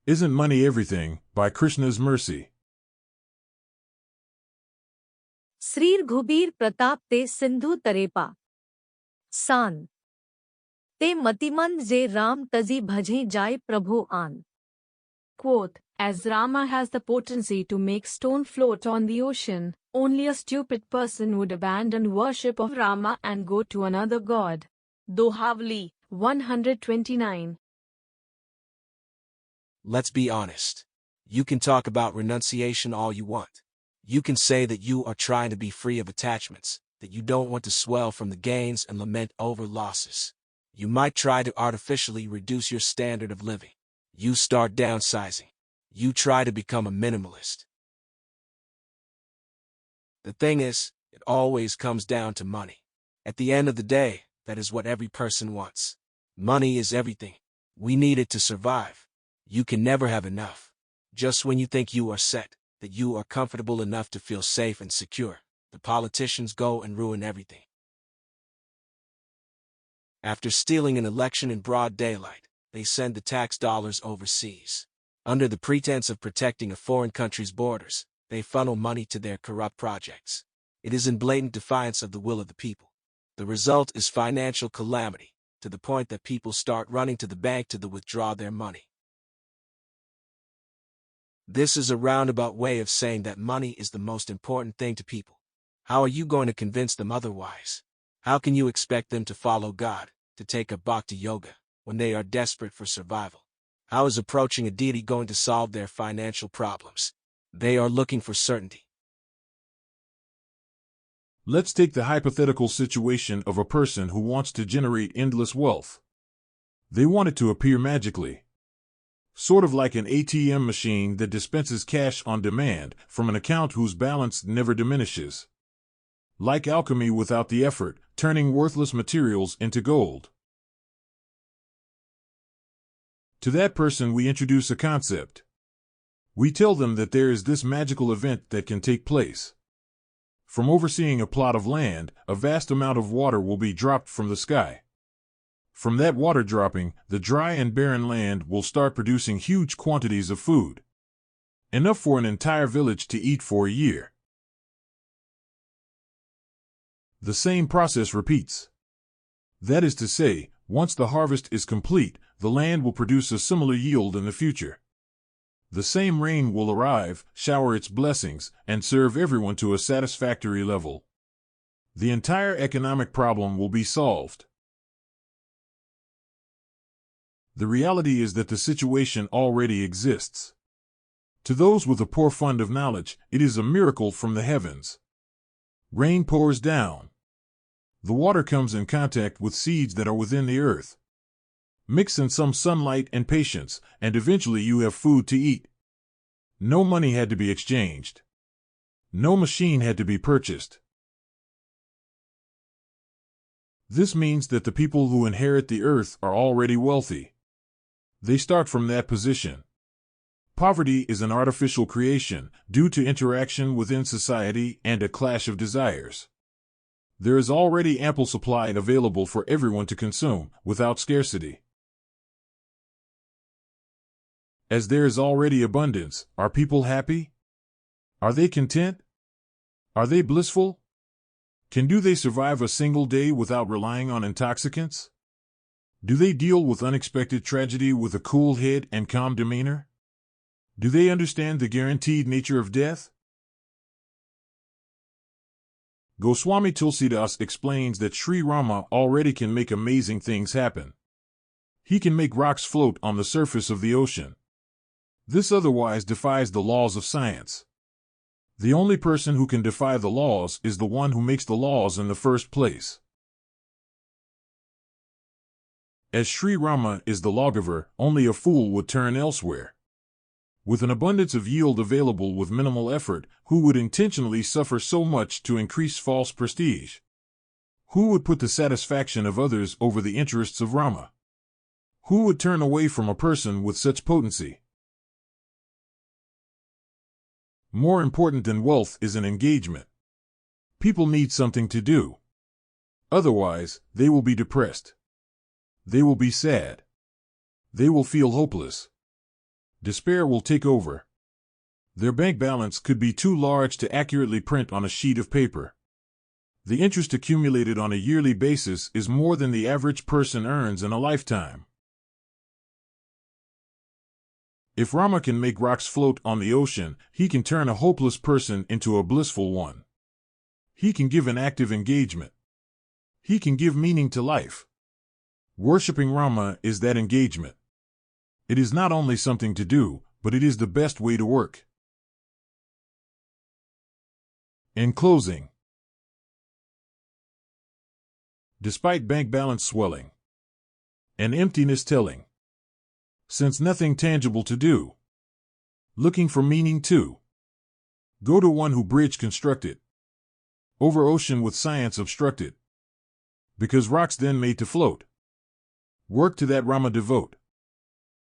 Isn't Money Everything? By Krishna's Mercy. Shri Raghubir Pratap ते सिंधु तरेपा सान ते मतिमंद जे राम तजी भजें जाय प्रभु आन. Quote, as Rama has the potency to make stone float on the ocean, only a stupid person would abandon worship of Rama and go to another god. Dohavali, 129. Let's be honest. You can talk about renunciation all you want. You can say that you are trying to be free of attachments, that you don't want to swell from the gains and lament over losses. You might try to artificially reduce your standard of living. You start downsizing. You try to become a minimalist. The thing is, it always comes down to money. At the end of the day, that is what every person wants. Money is everything. We need it to survive. You can never have enough. Just when you think you are set, that you are comfortable enough to feel safe and secure, the politicians go and ruin everything. After stealing an election in broad daylight, they send the tax dollars overseas. Under the pretense of protecting a foreign country's borders, they funnel money to their corrupt projects. It is in blatant defiance of the will of the people. The result is financial calamity, to the point that people start running to the bank to withdraw their money. This is a roundabout way of saying that money is the most important thing to people. How are you going to convince them otherwise? How can you expect them to follow God, to take up bhakti yoga, when they are desperate for survival? How is approaching a deity going to solve their financial problems? They are looking for certainty. Let's take the hypothetical situation of a person who wants to generate endless wealth. They want it to appear magically. Sort of like an ATM machine that dispenses cash on demand from an account whose balance never diminishes. Like alchemy without the effort, turning worthless materials into gold. To that person we introduce a concept. We tell them that there is this magical event that can take place. From overseeing a plot of land, a vast amount of water will be dropped from the sky. From that water dropping, the dry and barren land will start producing huge quantities of food. Enough for an entire village to eat for a year. The same process repeats. That is to say, once the harvest is complete, the land will produce a similar yield in the future. The same rain will arrive, shower its blessings, and serve everyone to a satisfactory level. The entire economic problem will be solved. The reality is that the situation already exists. To those with a poor fund of knowledge, it is a miracle from the heavens. Rain pours down. The water comes in contact with seeds that are within the earth. Mix in some sunlight and patience, and eventually you have food to eat. No money had to be exchanged. No machine had to be purchased. This means that the people who inherit the earth are already wealthy. They start from that position. Poverty is an artificial creation, due to interaction within society and a clash of desires. There is already ample supply available for everyone to consume, without scarcity. As there is already abundance, are people happy? Are they content? Are they blissful? Do they survive a single day without relying on intoxicants? Do they deal with unexpected tragedy with a cool head and calm demeanor? Do they understand the guaranteed nature of death? Goswami Tulsidas explains that Sri Rama already can make amazing things happen. He can make rocks float on the surface of the ocean. This otherwise defies the laws of science. The only person who can defy the laws is the one who makes the laws in the first place. As Sri Rama is the lawgiver, only a fool would turn elsewhere. With an abundance of yield available with minimal effort, who would intentionally suffer so much to increase false prestige? Who would put the satisfaction of others over the interests of Rama? Who would turn away from a person with such potency? More important than wealth is an engagement. People need something to do. Otherwise, they will be depressed. They will be sad. They will feel hopeless. Despair will take over. Their bank balance could be too large to accurately print on a sheet of paper. The interest accumulated on a yearly basis is more than the average person earns in a lifetime. If Rama can make rocks float on the ocean, he can turn a hopeless person into a blissful one. He can give an active engagement. He can give meaning to life. Worshipping Rama is that engagement. It is not only something to do, but it is the best way to work. In closing, despite bank balance swelling and emptiness telling, since nothing tangible to do, looking for meaning too, go to one who bridge constructed, over ocean with science obstructed, because rocks then made to float. Work to that Rama devote.